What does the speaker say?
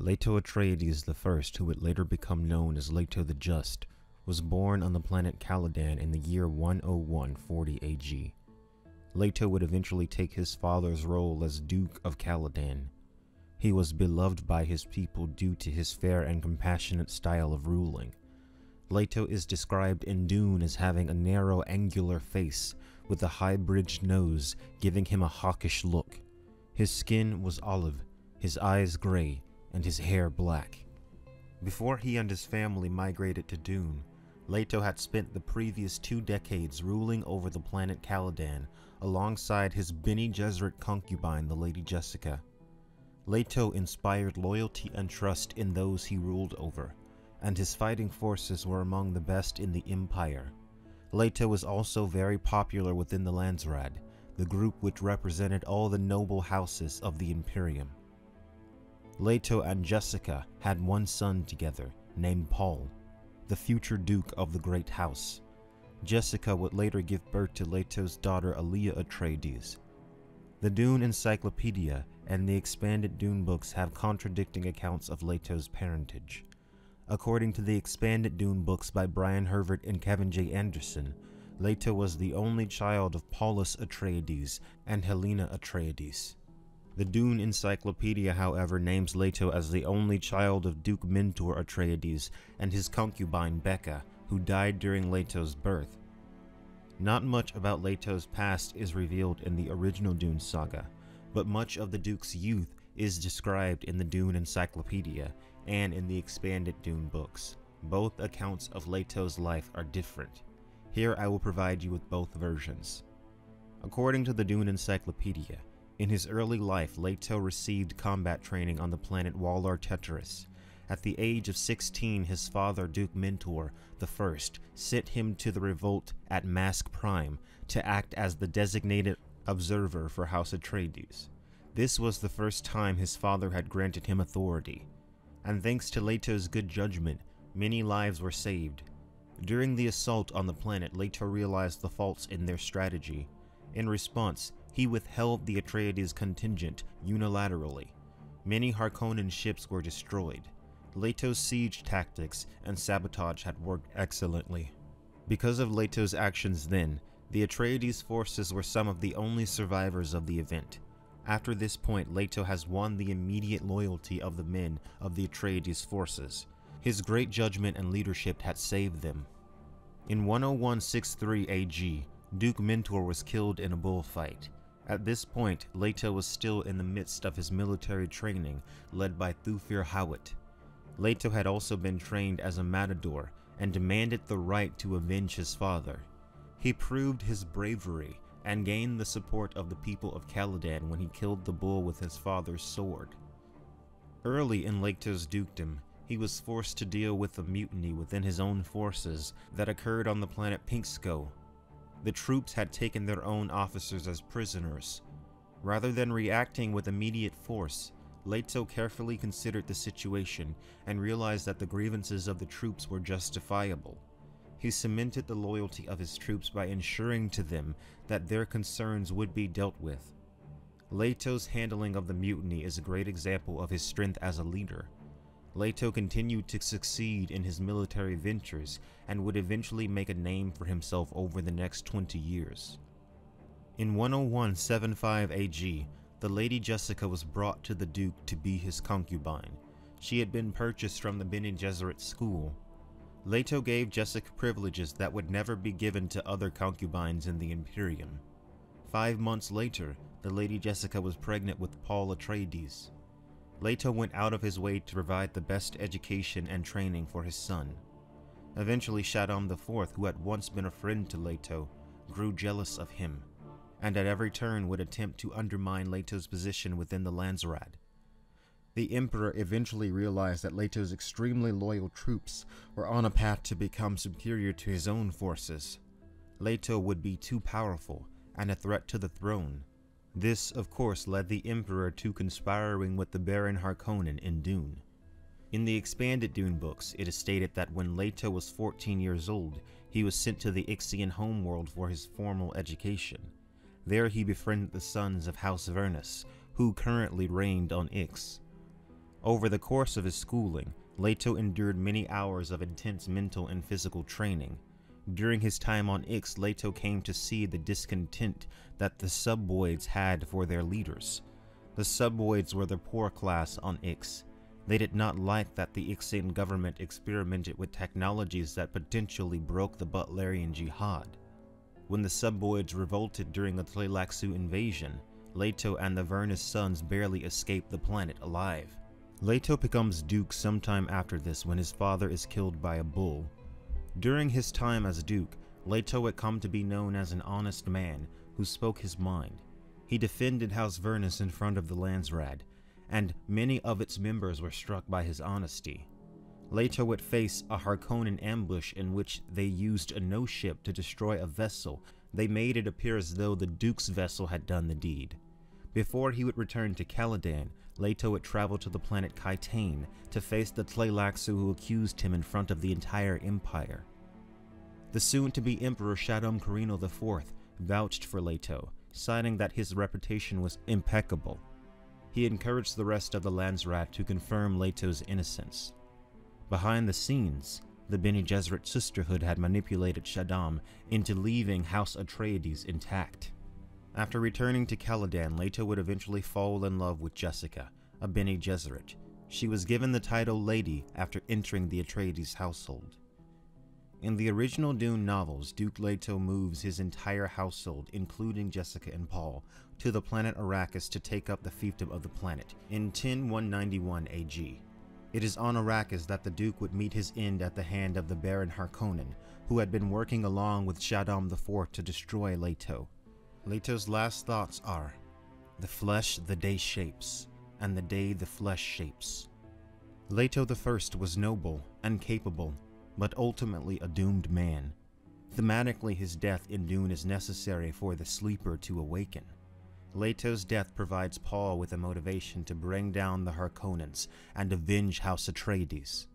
Leto Atreides I, who would later become known as Leto the Just, was born on the planet Caladan in the year 10140 AG. Leto would eventually take his father's role as Duke of Caladan. He was beloved by his people due to his fair and compassionate style of ruling. Leto is described in Dune as having a narrow, angular face with a high-bridged nose, giving him a hawkish look. His skin was olive, his eyes gray, and his hair black. Before he and his family migrated to Dune, Leto had spent the previous 2 decades ruling over the planet Caladan alongside his Bene Gesserit concubine, the Lady Jessica. Leto inspired loyalty and trust in those he ruled over, and his fighting forces were among the best in the Empire. Leto was also very popular within the Landsraad, the group which represented all the noble houses of the Imperium. Leto and Jessica had one son together, named Paul, the future Duke of the Great House. Jessica would later give birth to Leto's daughter Leto Atreides. The Dune Encyclopedia and the expanded Dune books have contradicting accounts of Leto's parentage. According to the expanded Dune books by Brian Herbert and Kevin J. Anderson, Leto was the only child of Paulus Atreides and Helena Atreides. The Dune Encyclopedia, however, names Leto as the only child of Duke Mentor Atreides and his concubine Becca, who died during Leto's birth. Not much about Leto's past is revealed in the original Dune saga, but much of the Duke's youth is described in the Dune Encyclopedia and in the expanded Dune books. Both accounts of Leto's life are different. Here I will provide you with both versions. According to the Dune Encyclopedia, in his early life, Leto received combat training on the planet Valar Tetris. At the age of 16, his father, Duke Mentor I, sent him to the revolt at Mask Prime to act as the designated observer for House Atreides. This was the first time his father had granted him authority, and thanks to Leto's good judgment, many lives were saved. During the assault on the planet, Leto realized the faults in their strategy. In response, he withheld the Atreides contingent unilaterally. Many Harkonnen ships were destroyed. Leto's siege tactics and sabotage had worked excellently. Because of Leto's actions then, the Atreides forces were some of the only survivors of the event. After this point, Leto has won the immediate loyalty of the men of the Atreides forces. His great judgment and leadership had saved them. In 10163 AG, Duke Mentor was killed in a bullfight. At this point, Leto was still in the midst of his military training, led by Thufir Hawat. Leto had also been trained as a matador and demanded the right to avenge his father. He proved his bravery and gained the support of the people of Caladan when he killed the bull with his father's sword. Early in Leto's dukedom, he was forced to deal with a mutiny within his own forces that occurred on the planet Pinksco. The troops had taken their own officers as prisoners. Rather than reacting with immediate force, Leto carefully considered the situation and realized that the grievances of the troops were justifiable. He cemented the loyalty of his troops by ensuring to them that their concerns would be dealt with. Leto's handling of the mutiny is a great example of his strength as a leader. Leto continued to succeed in his military ventures and would eventually make a name for himself over the next 20 years. In 10175 AG, the Lady Jessica was brought to the Duke to be his concubine. She had been purchased from the Bene Gesserit school. Leto gave Jessica privileges that would never be given to other concubines in the Imperium. 5 months later, the Lady Jessica was pregnant with Paul Atreides. Leto went out of his way to provide the best education and training for his son. Eventually, Caldan IV, who had once been a friend to Leto, grew jealous of him, and at every turn would attempt to undermine Leto's position within the Landsraad. The Emperor eventually realized that Leto's extremely loyal troops were on a path to become superior to his own forces. Leto would be too powerful and a threat to the throne. This, of course, led the Emperor to conspiring with the Baron Harkonnen in Dune. In the expanded Dune books, it is stated that when Leto was 14 years old, he was sent to the Ixian homeworld for his formal education. There he befriended the sons of House Vernus, who currently reigned on Ix. Over the course of his schooling, Leto endured many hours of intense mental and physical training. During his time on Ix, Leto came to see the discontent that the subboids had for their leaders. The subboids were the poor class on Ix. They did not like that the Ixian government experimented with technologies that potentially broke the Butlerian Jihad. When the subboids revolted during the Tleilaxu invasion, Leto and the Vernus sons barely escaped the planet alive. Leto becomes Duke sometime after this when his father is killed by a bull. During his time as Duke, Leto had come to be known as an honest man who spoke his mind. He defended House Vernus in front of the Landsraad, and many of its members were struck by his honesty. Leto would face a Harkonnen ambush in which they used a no-ship to destroy a vessel. They made it appear as though the Duke's vessel had done the deed. Before he would return to Caladan, Leto would travel to the planet Kaitain to face the Tleilaxu who accused him in front of the entire Empire. The soon-to-be Emperor Shaddam Corrino IV vouched for Leto, citing that his reputation was impeccable. He encouraged the rest of the Landsraad to confirm Leto's innocence. Behind the scenes, the Bene Gesserit sisterhood had manipulated Shaddam into leaving House Atreides intact. After returning to Caladan, Leto would eventually fall in love with Jessica, a Bene Gesserit. She was given the title Lady after entering the Atreides household. In the original Dune novels, Duke Leto moves his entire household, including Jessica and Paul, to the planet Arrakis to take up the fiefdom of the planet in 10191 AG. It is on Arrakis that the Duke would meet his end at the hand of the Baron Harkonnen, who had been working along with Shaddam IV to destroy Leto. Leto's last thoughts are, "The flesh the day shapes, and the day the flesh shapes." Leto I was noble and capable, but ultimately a doomed man. Thematically, his death in Dune is necessary for the sleeper to awaken. Leto's death provides Paul with a motivation to bring down the Harkonnens and avenge House Atreides.